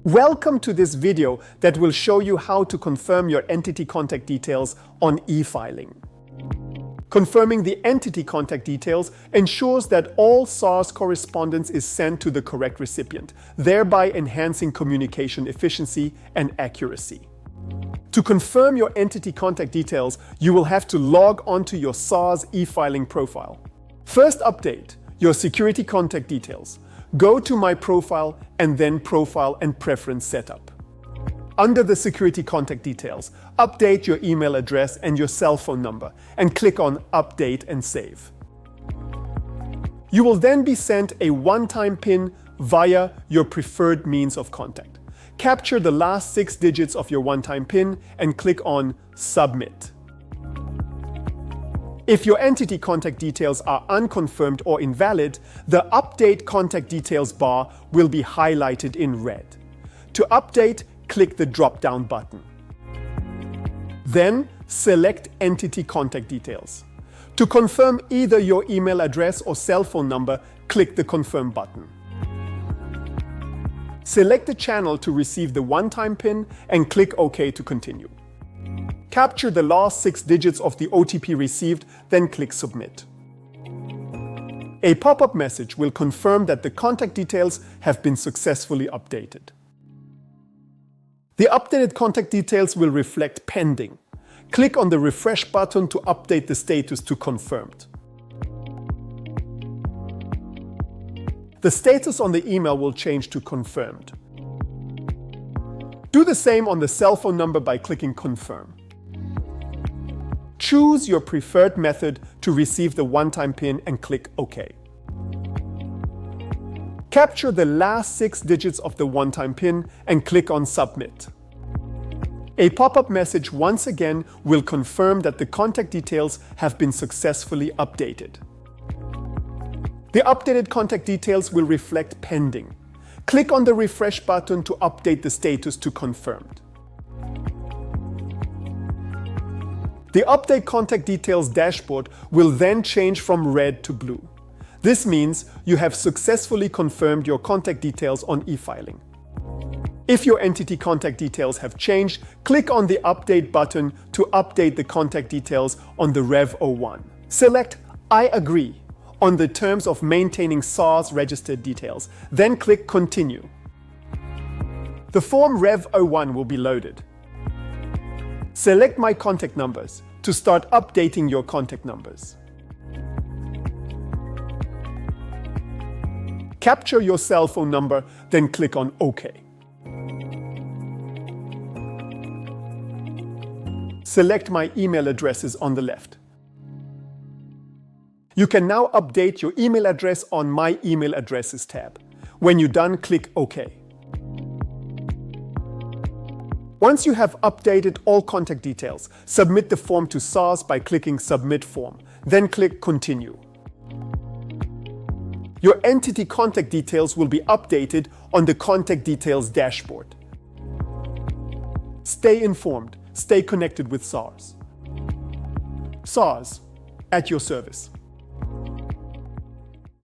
Welcome to this video that will show you how to confirm your entity contact details on eFiling. Confirming the entity contact details ensures that all SARS correspondence is sent to the correct recipient, thereby enhancing communication efficiency and accuracy. To confirm your entity contact details, you will have to log onto your SARS eFiling profile. First, update your security contact details. Go to My Profile and then Profile and Preference Setup. Under the security contact details, update your email address and your cell phone number and click on Update and Save. You will then be sent a one-time PIN via your preferred means of contact. Capture the last 6 digits of your one-time PIN and click on Submit. If your entity contact details are unconfirmed or invalid, the Update Contact Details bar will be highlighted in red. To update, click the drop-down button. Then, select Entity Contact Details. To confirm either your email address or cell phone number, click the Confirm button. Select the channel to receive the one-time PIN and click OK to continue. Capture the last 6 digits of the OTP received, then click Submit. A pop-up message will confirm that the contact details have been successfully updated. The updated contact details will reflect pending. Click on the Refresh button to update the status to Confirmed. The status on the email will change to Confirmed. Do the same on the cell phone number by clicking Confirm. Choose your preferred method to receive the one-time PIN and click OK. Capture the last 6 digits of the one-time PIN and click on Submit. A pop-up message once again will confirm that the contact details have been successfully updated. The updated contact details will reflect pending. Click on the Refresh button to update the status to Confirmed. The Update Contact Details dashboard will then change from red to blue. This means you have successfully confirmed your contact details on eFiling. If your entity contact details have changed, click on the Update button to update the contact details on the Rev 01. Select I agree on the terms of maintaining SARS registered details, then click Continue. The form Rev 01 will be loaded. Select My Contact Numbers to start updating your contact numbers. Capture your cell phone number, then click on OK. Select My Email Addresses on the left. You can now update your email address on My Email Addresses tab. When you're done, click OK. Once you have updated all contact details, submit the form to SARS by clicking Submit Form, then click Continue. Your entity contact details will be updated on the Contact Details dashboard. Stay informed, stay connected with SARS. SARS, at your service.